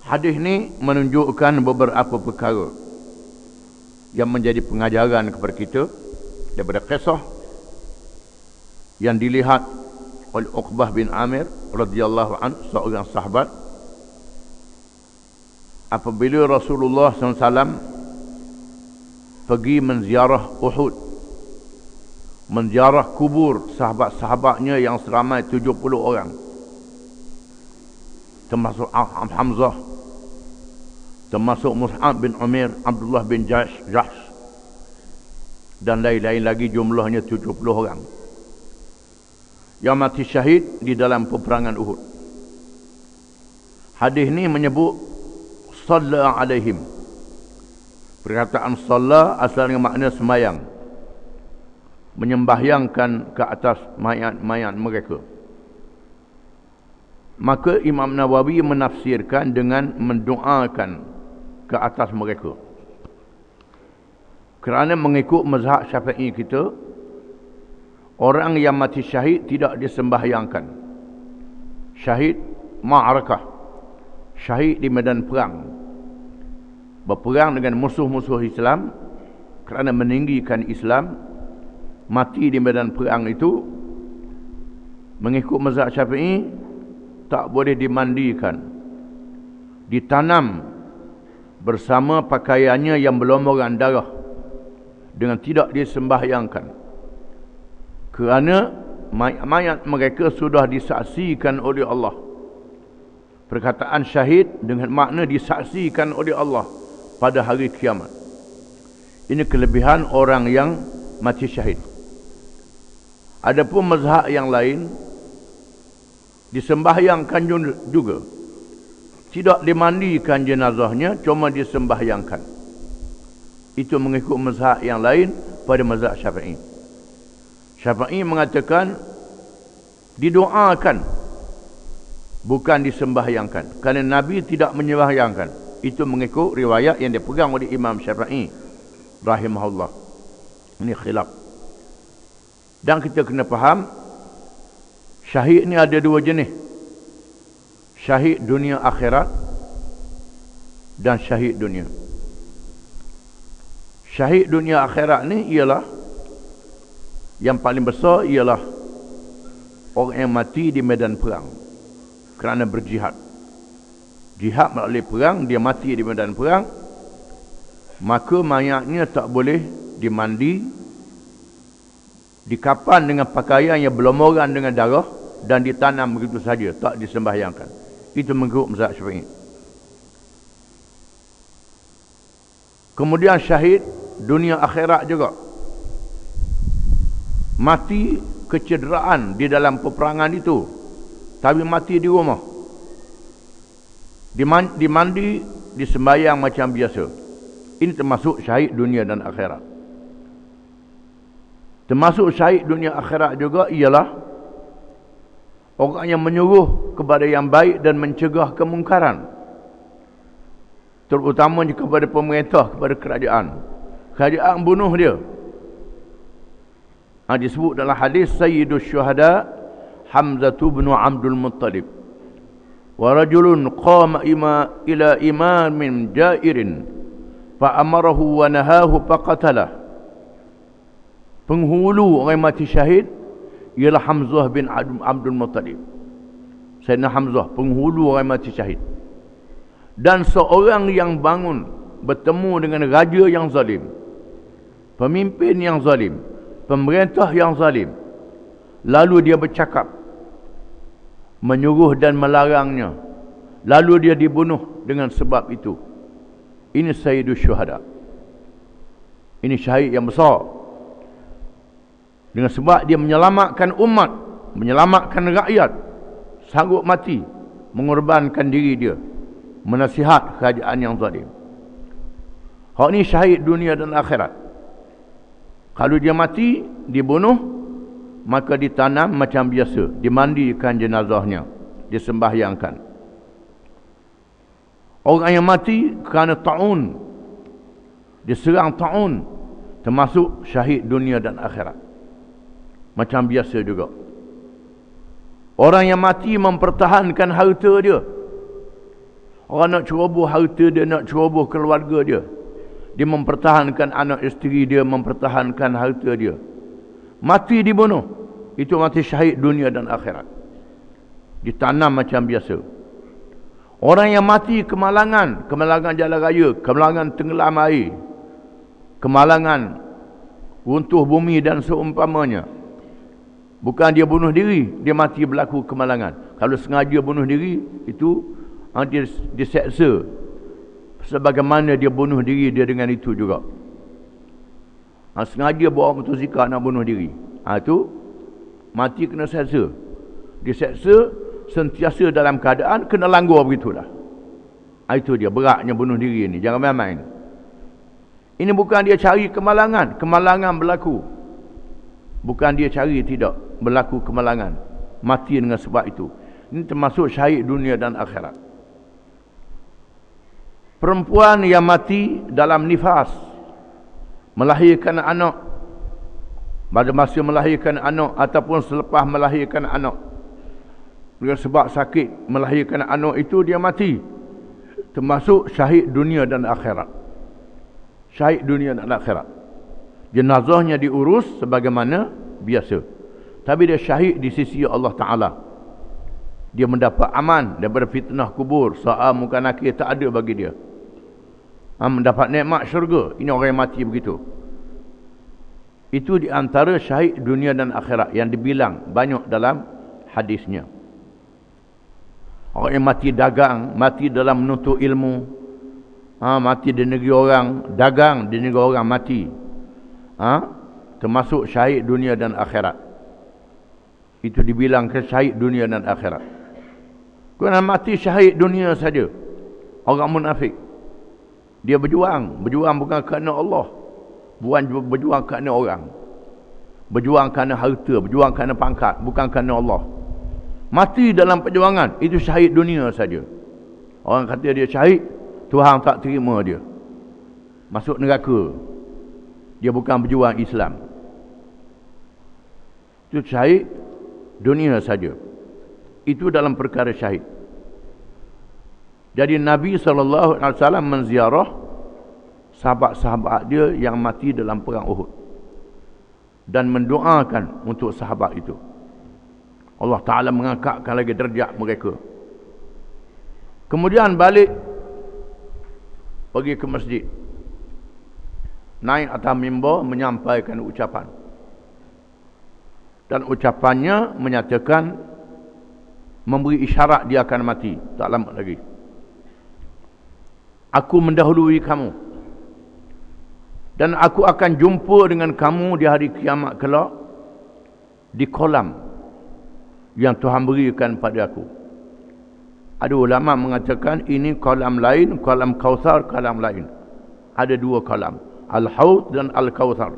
Hadis ini menunjukkan beberapa perkara yang menjadi pengajaran kepada kita daripada kisah yang dilihat oleh Uqbah bin Amir radhiyallahu anhu, seorang sahabat, apabila Rasulullah SAW pergi menziarah Uhud, menziarah kubur sahabat-sahabatnya yang seramai 70 orang, termasuk Hamzah, termasuk Mus'ab bin Umair, Abdullah bin Jahsh, dan lain-lain lagi, jumlahnya 70 orang yang mati syahid di dalam peperangan Uhud. Hadis ini menyebut salla alaihim. Perkataan salla asalnya makna semayang, menyembahyangkan ke atas mayat-mayat mereka. Maka Imam Nawawi menafsirkan dengan mendoakan ke atas mereka. Kerana mengikut mazhab Syafi'i kita, orang yang mati syahid tidak disembahyangkan. Syahid ma'arakah, syahid di medan perang, berperang dengan musuh-musuh Islam kerana meninggikan Islam, mati di medan perang itu, mengikut mazhab Syafi'i, tak boleh dimandikan, ditanam bersama pakaiannya yang berlumuran darah dengan tidak disembahyangkan, kerana mayat mereka sudah disaksikan oleh Allah. Perkataan syahid dengan makna disaksikan oleh Allah pada hari kiamat. Ini kelebihan orang yang mati syahid. Adapun mazhab yang lain, disembahyangkan juga, tidak dimandikan jenazahnya, cuma disembahyangkan. Itu mengikut mazhab yang lain pada mazhab Syafi'i. Syafi'i mengatakan didoakan, bukan disembahyangkan, kerana Nabi tidak menyembahyangkan. Itu mengikut riwayat yang dipegang oleh Imam Syafi'i rahimahullah. Ini khilaf. Dan kita kena faham, syahid ni ada dua jenis. Syahid dunia akhirat dan syahid dunia. Syahid dunia akhirat ni ialah, yang paling besar ialah orang yang mati di medan perang kerana berjihad. Jihad melalui perang, dia mati di medan perang, maka mayatnya tak boleh dimandi, dikapan dengan pakaian yang berlumuran dengan darah, dan ditanam begitu saja, tak disembahyangkan. Itu mengikut mazhab Syafi'i. Kemudian syahid dunia akhirat juga, mati kecederaan di dalam peperangan itu, tapi mati di rumah, dimandi, disembahyang macam biasa. Ini termasuk syahid dunia dan akhirat. Termasuk syahid dunia akhirat juga ialah orang yang menyuruh kepada yang baik dan mencegah kemungkaran, terutamanya kepada pemerintah, kepada kerajaan. Kerajaan bunuh dia. Disebut dalam hadis Sayyidus Syuhada Hamzah bin Abdul Muttalib, wa rajulun qama ila imamin jairin fa amarahu wa nahahu faqatalah. Penghulu orang mati syahid ialah Hamzah bin Abdul Muttalib. Sayyidina Hamzah, penghulu orang mati syahid. Dan seorang yang bangun bertemu dengan raja yang zalim, pemimpin yang zalim, pemerintah yang zalim, lalu dia bercakap menyuruh dan melarangnya, lalu dia dibunuh dengan sebab itu. Ini Sayyidus Syuhada. Ini syahid yang besar, dengan sebab dia menyelamatkan umat, menyelamatkan rakyat, sanggup mati, mengorbankan diri dia menasihat kerajaan yang zalim. Hak ni syahid dunia dan akhirat. Kalau dia mati, dibunuh, maka ditanam macam biasa, dimandikan jenazahnya, disembahyangkan. Orang yang mati kerana ta'un, diserang ta'un, termasuk syahid dunia dan akhirat, macam biasa juga. Orang yang mati mempertahankan harta dia. Orang nak ceroboh harta dia, nak ceroboh keluarga dia, dia mempertahankan anak isteri dia, mempertahankan harta dia. Mati dibunuh, itu mati syahid dunia dan akhirat, ditanam macam biasa. Orang yang mati kemalangan, kemalangan jalan raya, kemalangan tenggelam air, kemalangan runtuh bumi dan seumpamanya, bukan dia bunuh diri, dia mati berlaku kemalangan. Kalau sengaja bunuh diri, itu dia diseksa sebagaimana dia bunuh diri dia dengan itu juga. Sengaja bawa motosikal nak bunuh diri, itu mati kena seksa. Diseksa sentiasa dalam keadaan kena langgar begitulah. Itu dia beratnya bunuh diri ni, jangan main-main. Ini bukan dia cari kemalangan, kemalangan berlaku. Bukan dia cari, tidak berlaku kemalangan, mati dengan sebab itu. Ini termasuk syahid dunia dan akhirat. Perempuan yang mati dalam nifas, melahirkan anak, pada masa melahirkan anak ataupun selepas melahirkan anak, dengan sebab sakit melahirkan anak itu dia mati, termasuk syahid dunia dan akhirat. Syahid dunia dan akhirat. Jenazahnya diurus sebagaimana biasa, tapi dia syahid di sisi Allah Ta'ala. Dia mendapat aman daripada fitnah kubur, sa'a muka nakir tak ada bagi dia. Mendapat nikmat syurga. Ini orang yang mati begitu. Itu di antara syahid dunia dan akhirat yang dibilang banyak dalam hadisnya. Orang yang mati dagang, mati dalam menuntut ilmu, mati di negeri orang, dagang di negeri orang mati, termasuk syahid dunia dan akhirat. Itu dibilang ke syahid dunia dan akhirat. Kerana mati syahid dunia saja, orang munafik, dia berjuang bukan kerana Allah, berjuang kerana orang, berjuang kerana harta, berjuang kerana pangkat, bukan kerana Allah. Mati dalam perjuangan, itu syahid dunia saja. Orang kata dia syahid, Tuhan tak terima dia, masuk neraka. Dia bukan berjuang Islam. Itu syahid dunia saja. Itu dalam perkara syahid. Jadi Nabi SAW menziarah sahabat-sahabat dia yang mati dalam perang Uhud dan mendoakan untuk sahabat itu. Allah Ta'ala mengangkatkan lagi derajat mereka. Kemudian balik, pergi ke masjid, naik atas mimbar menyampaikan ucapan. Dan ucapannya menyatakan, memberi isyarat dia akan mati tak lama lagi. Aku mendahului kamu, dan aku akan jumpa dengan kamu di hari kiamat kelak di kolam yang Tuhan berikan pada aku. Ada ulama mengatakan ini kolam lain, kolam Kautsar, kolam lain. Ada dua kolam, Al-Haud dan Al-Kautsar,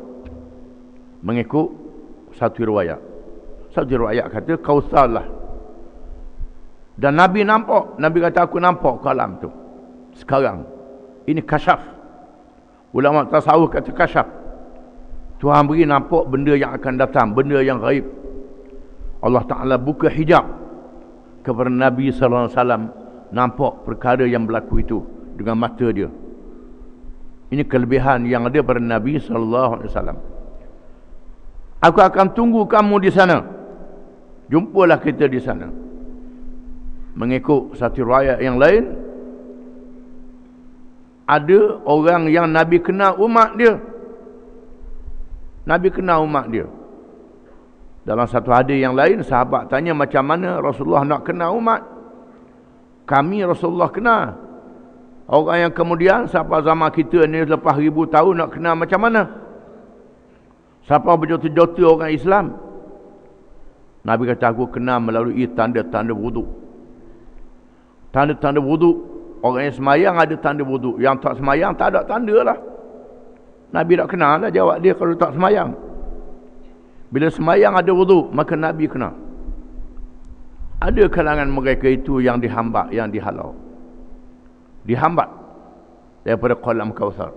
mengikut satu riwayat. Satu riwayat kata Kautsar lah. Dan Nabi nampak, Nabi kata aku nampak kolam tu sekarang. Ini kasyaf. Ulama tasawuf kata kasyaf. Tuhan beri nampak benda yang akan datang, benda yang gaib. Allah Ta'ala buka hijab kepada Nabi SAW, nampak perkara yang berlaku itu dengan mata dia. Ini kelebihan yang ada pada Nabi SAW. Aku akan tunggu kamu di sana, jumpalah kita di sana. Mengikut satu riwayat yang lain, ada orang yang Nabi kenal umat dia. Nabi kenal umat dia. Dalam satu hadis yang lain, sahabat tanya, macam mana Rasulullah nak kenal umat? Kami Rasulullah kenal. Orang yang kemudian, siapa zaman kita ni lepas 1000 tahun nak kenal macam mana? Siapa berjota-jota orang Islam? Nabi kata, aku kenal melalui tanda-tanda wuduk. Tanda-tanda wuduk Orang yang semayang ada tanda wuduk. Yang tak semayang tak ada tanda lah. Nabi tak kenal lah jawab dia kalau tak semayang. Bila semayang ada wuduk, maka Nabi kenal. Ada kalangan mereka itu yang dihambat, yang dihalau. Dihambat daripada kolam Kautsar.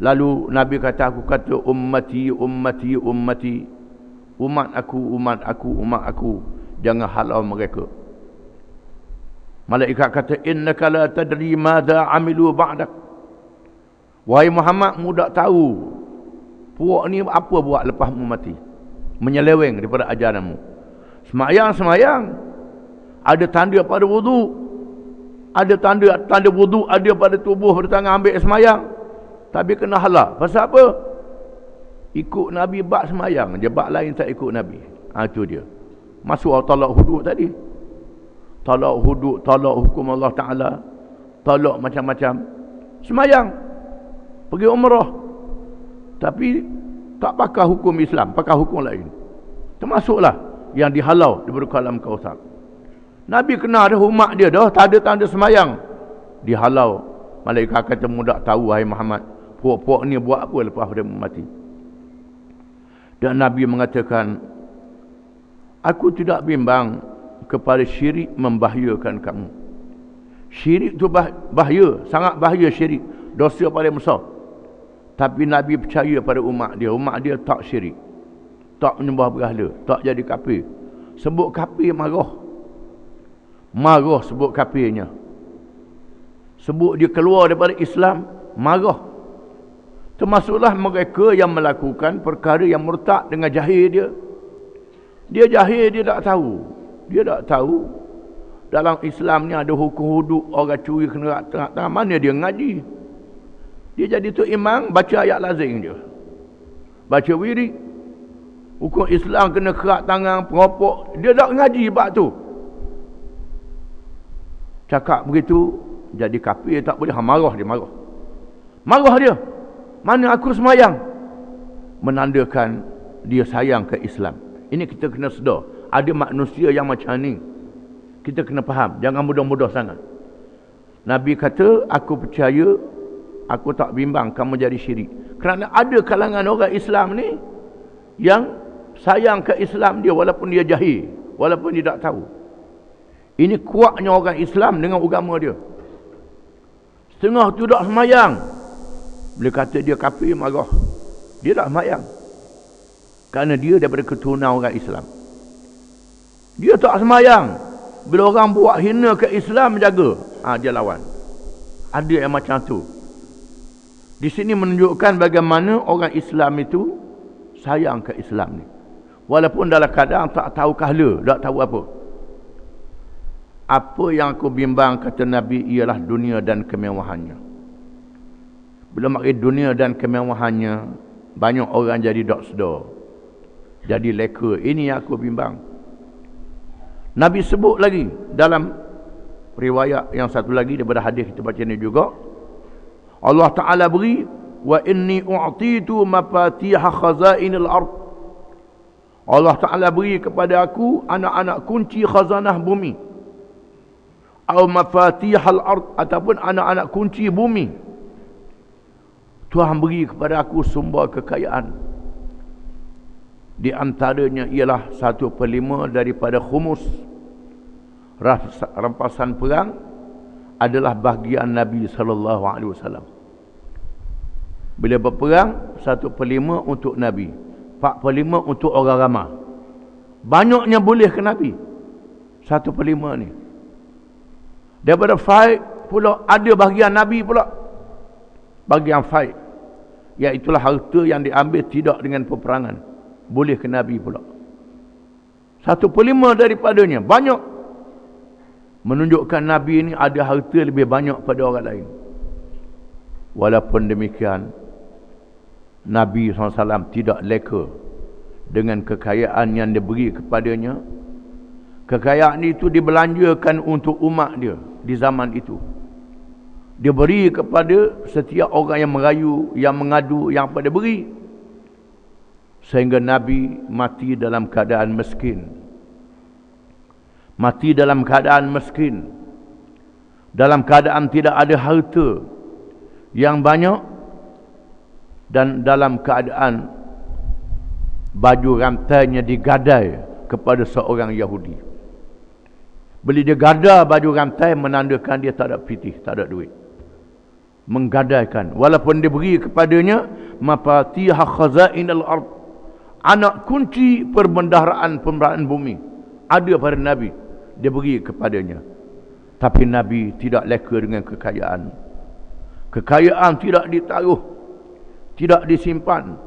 Lalu Nabi kata, aku kata ummati, ummati, ummati. Umat aku, umat aku, umat aku. Jangan halau mereka. Malaikat kata, innaka la tadri madza amilu ba'dak. Wahai Muhammad, mu tak tahu puak ni apa buat lepas mu mati. Menyeleweng daripada ajaranmu. Semayang. Ada tanda pada wuduk. Ada tanda wuduk ada pada tubuh, pada tangan ambil semayang. Tapi kena halau. Pasal apa? Ikut Nabi bab semayang je, bab lain tak ikut Nabi. Itu dia. Masuk talak hudud tadi. Talak hudud, talak hukum Allah Ta'ala. Talak macam-macam. Semayang. Pergi umrah. Tapi tak pakai hukum Islam, pakai hukum lain. Termasuklah yang dihalau daripada kolam Kautsar. Nabi kenal dah umat dia dah, tak ada tanda semayang. Dihalau. Malaikat kata, mu tak tahu wahai Muhammad, puak-puak ni buat apa lepas dia mati. Dan Nabi mengatakan, aku tidak bimbang kepada syirik membahayakan kamu. Syirik tu bahaya, sangat bahaya syirik. Dosa paling besar. Tapi Nabi percaya pada umat dia. Umat dia tak syirik, tak menyembah berhala, tak jadi kafir. Sebut kafir marah. Marah sebut kafirnya. Sebut dia keluar daripada Islam, marah. Termasuklah mereka yang melakukan perkara yang murtad dengan jahil dia. Dia jahil, dia tak tahu. Dia tak tahu dalam Islam ni ada hukum hudud, orang curi kena tengah-tengah. Mana dia ngaji? Dia jadi tu imam, baca ayat lazim je. Baca wirid. Hukum Islam kena kerak tangan, peropok. Dia tak ngaji bab tu. Cakap begitu, jadi kafir tak boleh. Marah dia, marah. Marah dia. Mana aku semayang? Menandakan dia sayang ke Islam. Ini kita kena sedar. Ada manusia yang macam ni. Kita kena faham. Jangan mudah-mudah sangat. Nabi kata, aku percaya, aku tak bimbang kamu jadi syirik. Kerana ada kalangan orang Islam ni yang sayang ke Islam dia walaupun dia jahil, walaupun dia tak tahu. Ini kuatnya orang Islam dengan agama dia. Setengah tu tak semayang. Bila kata dia kafir, marah. Dia tak semayang. Kerana dia daripada keturunan orang Islam. Dia tak semayang. Bila orang buat hina ke Islam, jaga. Dia lawan. Ada yang macam tu. Di sini menunjukkan bagaimana orang Islam itu sayang ke Islam ni. Walaupun dalam keadaan tak tahu kahla, tak tahu apa. Apa yang aku bimbang, kata Nabi, ialah dunia dan kemewahannya. Bila maksud dunia dan kemewahannya, banyak orang jadi tak sedar, jadi leka. Ini yang aku bimbang. Nabi sebut lagi dalam riwayat yang satu lagi daripada hadis kita baca ni juga, Allah Ta'ala beri, wa inni u'titu mafatiha khazainil ard. Allah Ta'ala beri kepada aku anak-anak kunci khazanah bumi. Atau mafatihal ard, ataupun anak-anak kunci bumi. Tuhan beri kepada aku sumber kekayaan. Di antaranya ialah 1/5 daripada khumus. Rampasan perang adalah bahagian Nabi SAW. Bila berperang, 1/5 untuk Nabi, 4/5 untuk orang ramai. Banyaknya boleh ke Nabi 1/5 ni. Daripada fight pula ada bahagian Nabi pula, bahagian fight, iaitulah harta yang diambil tidak dengan peperangan, boleh ke Nabi pula. 1/5 daripadanya banyak, menunjukkan Nabi ini ada harta lebih banyak pada orang lain. Walaupun demikian, Nabi SAW tidak leka dengan kekayaan yang diberi kepadanya. Kekayaan itu dibelanjakan untuk umat dia di zaman itu. Dia beri kepada setiap orang yang merayu, yang mengadu, yang pada beri. Sehingga Nabi mati dalam keadaan miskin. Mati dalam keadaan miskin. dalam keadaan tidak ada harta yang banyak dan dalam keadaan baju rantainya digadai kepada seorang Yahudi. Bila dia gada baju rantai, menandakan dia tak ada pitih, tak ada duit. Menggadaikan, walaupun dia beri kepadanya mafatihah khazainal ard, anak kunci perbendaharaan bumi ada pada Nabi, dia beri kepadanya. Tapi Nabi tidak leka dengan kekayaan. Kekayaan tidak ditaruh, tidak disimpan.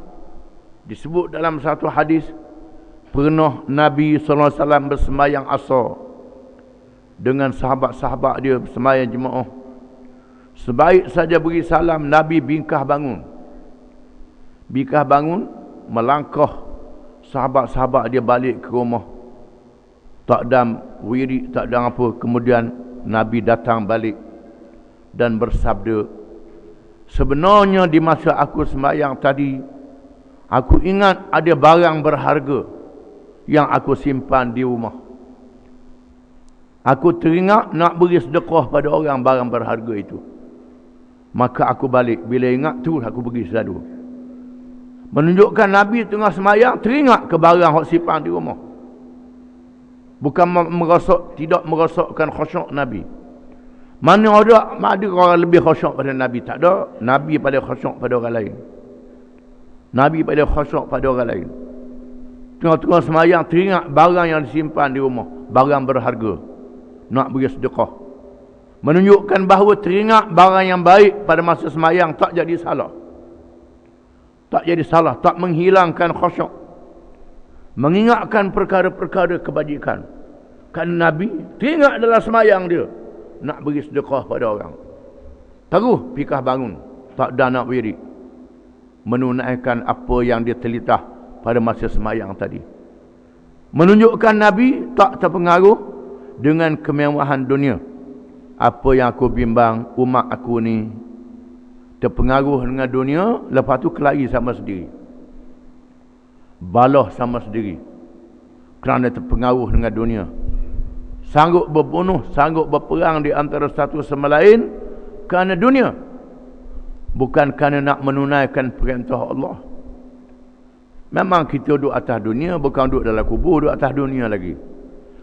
Disebut dalam satu hadis, pernah Nabi SAW bersemayang asar dengan sahabat-sahabat dia, bersemayang jemaah. Sebaik saja beri salam, Nabi bingkah bangun. Bingkah bangun, melangkah sahabat-sahabat dia balik ke rumah. Tak ada wirid, tak ada apa. Kemudian Nabi datang balik dan bersabda, sebenarnya di masa aku sembahyang tadi, aku ingat ada barang berharga yang aku simpan di rumah. Aku teringat nak beri sedekah pada orang barang berharga itu. Maka aku balik. Bila ingat tu, aku pergi selalu. Menunjukkan Nabi tengah sembahyang teringat ke barang yang simpan di rumah. Bukan merosok, tidak merosokkan khusyuk Nabi. Mana ada orang lebih khusyuk pada Nabi? Tak ada. Nabi pada khusyuk pada orang lain. Nabi pada khusyuk pada orang lain. Tengah-tengah sembahyang teringat barang yang disimpan di rumah, barang berharga, nak beri sedekah. Menunjukkan bahawa teringat barang yang baik pada masa sembahyang tak jadi salah. Tak jadi salah, tak menghilangkan khusyuk. Mengingatkan perkara-perkara kebajikan. Kerana Nabi teringat dalam sembahyang dia nak beri sedekah pada orang. Terus pikah bangun, tak ada nak wirid, menunaikan apa yang dia telitah pada masa sembahyang tadi. Menunjukkan Nabi tak terpengaruh dengan kemewahan dunia. Apa yang aku bimbang, umat aku ni terpengaruh dengan dunia, lepas tu kelahi sama sendiri, balah sama sendiri kerana terpengaruh dengan dunia. Sanggup berbunuh, sanggup berperang di antara satu sama lain kerana dunia, bukan kerana nak menunaikan perintah Allah. Memang kita duduk atas dunia, bukan duduk dalam kubur, duduk atas dunia lagi.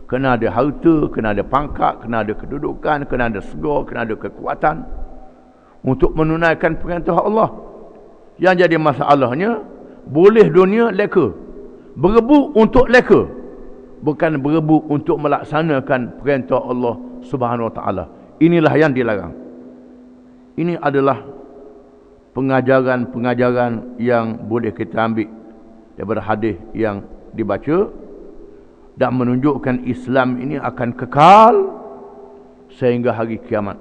Kena ada harta, kena ada pangkat, kena ada kedudukan, kena ada segor, kena ada kekuatan untuk menunaikan perintah Allah. Yang jadi masalahnya, boleh dunia leka, berebut untuk leka, bukan berebut untuk melaksanakan perintah Allah Subhanahu Wa Taala. Inilah yang dilarang. Ini adalah pengajaran-pengajaran yang boleh kita ambil daripada hadis yang dibaca, dan menunjukkan Islam ini akan kekal sehingga hari kiamat.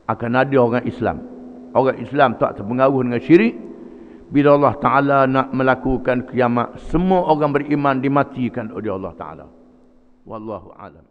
Akan ada orang Islam. Orang Islam tak terpengaruh dengan syirik. Bila Allah Ta'ala nak melakukan kiamat, semua orang beriman dimatikan oleh Allah Ta'ala. Wallahu a'lam.